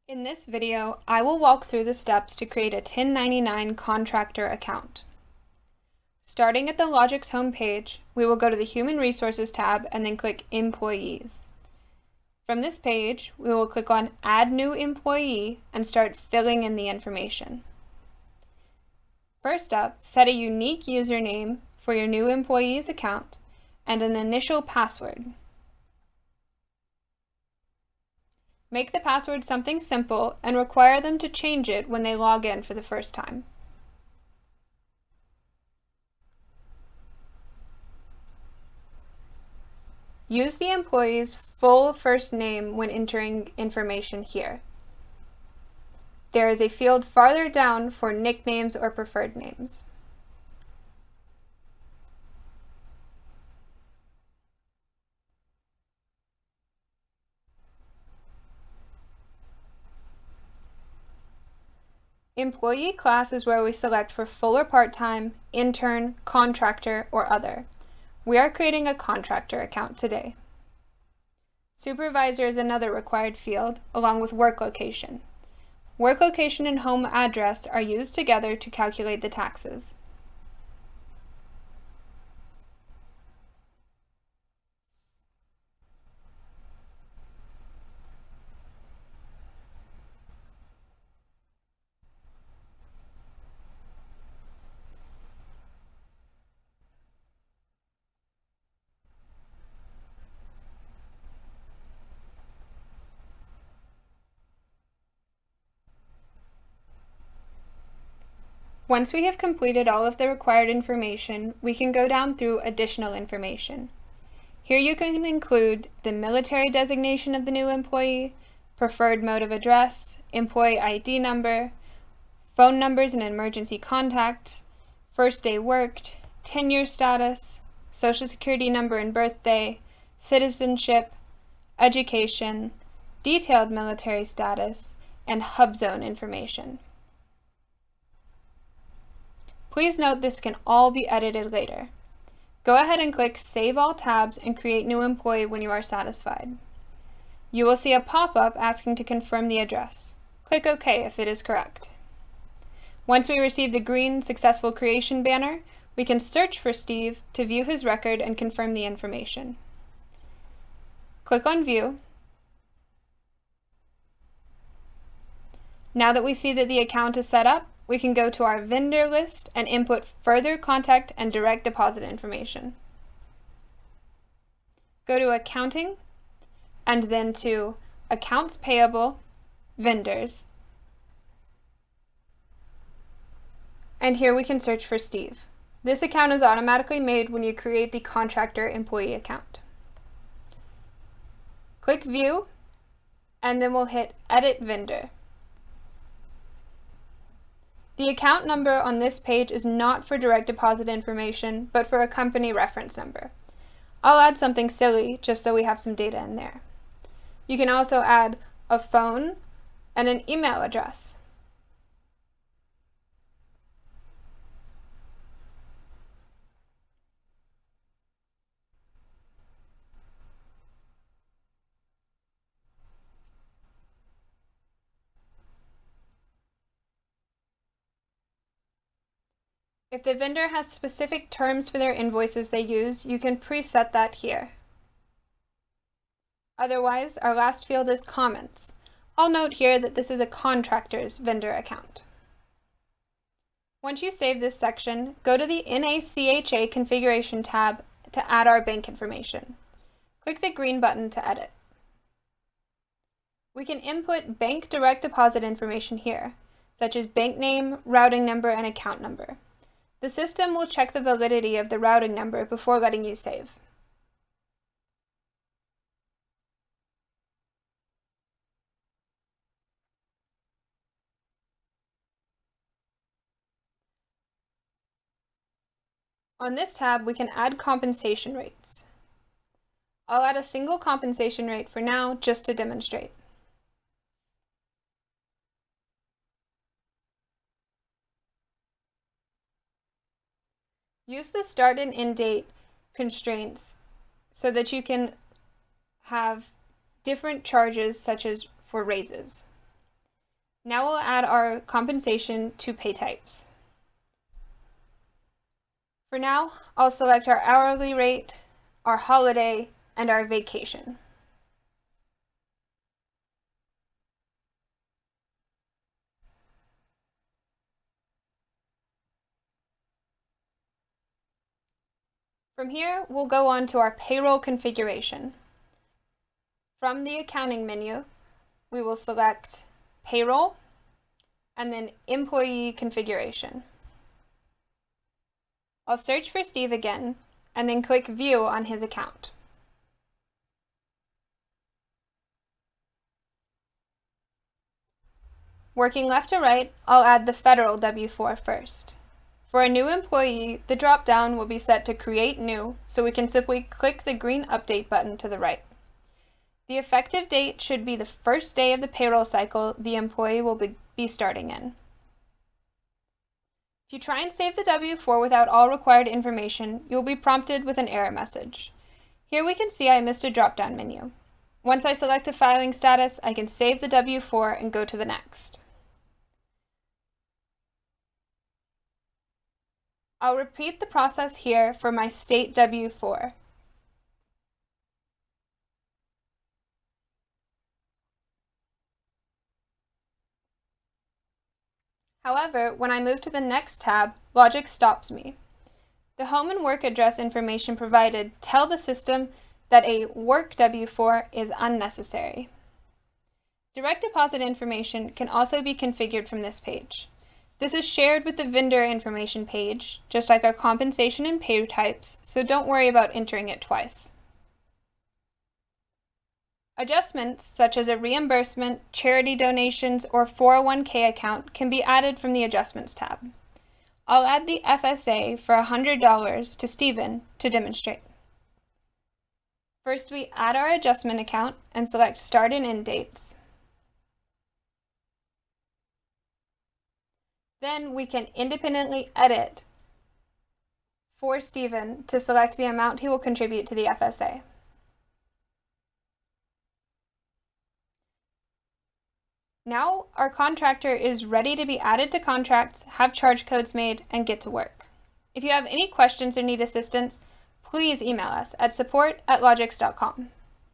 In this video, I will walk through the steps to create a 1099 contractor account. Starting at the Logix homepage, we will go to the Human Resources tab and then click Employees. From this page, we will click on Add New Employee and start filling in the information. First up, set a unique username for your new employee's account and an initial password. Make the password something simple and require them to change it when they log in for the first time. Use the employee's full first name when entering information here. There is a field farther down for nicknames or preferred names. Employee class is where we select for full or part-time, intern, contractor, or other. We are creating a contractor account today. Supervisor is another required field, along with work location. Work location and home address are used together to calculate the taxes. Once we have completed all of the required information, we can go down through additional information. Here you can include the military designation of the new employee, preferred mode of address, employee ID number, phone numbers and emergency contacts, first day worked, tenure status, social security number and birthday, citizenship, education, detailed military status, and hub zone information. Please note this can all be edited later. Go ahead and click Save All Tabs and create New Employee when you are satisfied. You will see a pop-up asking to confirm the address. Click OK if it is correct. Once we receive the green Successful Creation banner, we can search for Steve to view his record and confirm the information. Click on View. Now that we see that the account is set up, we can go to our vendor list and input further contact and direct deposit information. Go to Accounting, and then to Accounts Payable, Vendors. And here we can search for Steve. This account is automatically made when you create the contractor employee account. Click View, and then we'll hit Edit Vendor. The account number on this page is not for direct deposit information, but for a company reference number. I'll add something silly just so we have some data in there. You can also add a phone and an email address. If the vendor has specific terms for their invoices they use, you can preset that here. Otherwise, our last field is comments. I'll note here that this is a contractor's vendor account. Once you save this section, go to the NACHA Configuration tab to add our bank information. Click the green button to edit. We can input bank direct deposit information here, such as bank name, routing number, and account number. The system will check the validity of the routing number before letting you save. On this tab, we can add compensation rates. I'll add a single compensation rate for now, just to demonstrate. Use the start and end date constraints so that you can have different charges such as for raises. Now we'll add our compensation to pay types. For now, I'll select our hourly rate, our holiday, and our vacation. From here, we'll go on to our payroll configuration. From the accounting menu, we will select payroll and then employee configuration. I'll search for Steve again and then click view on his account. Working left to right, I'll add the federal W-4 first. For a new employee, the drop-down will be set to Create New, so we can simply click the green Update button to the right. The effective date should be the first day of the payroll cycle the employee will be starting in. If you try and save the W-4 without all required information, you'll be prompted with an error message. Here we can see I missed a drop-down menu. Once I select a filing status, I can save the W-4 and go to the next. I'll repeat the process here for my state W-4. However, when I move to the next tab, logic stops me. The home and work address information provided tell the system that a work W-4 is unnecessary. Direct deposit information can also be configured from this page. This is shared with the vendor information page, just like our compensation and pay types, so don't worry about entering it twice. Adjustments, such as a reimbursement, charity donations, or 401k account can be added from the Adjustments tab. I'll add the FSA for $100 to Stephen to demonstrate. First, we add our adjustment account and select Start and End Dates. Then we can independently edit for Stephen to select the amount he will contribute to the FSA. Now our contractor is ready to be added to contracts, have charge codes made, and get to work. If you have any questions or need assistance, please email us at support@logix.com.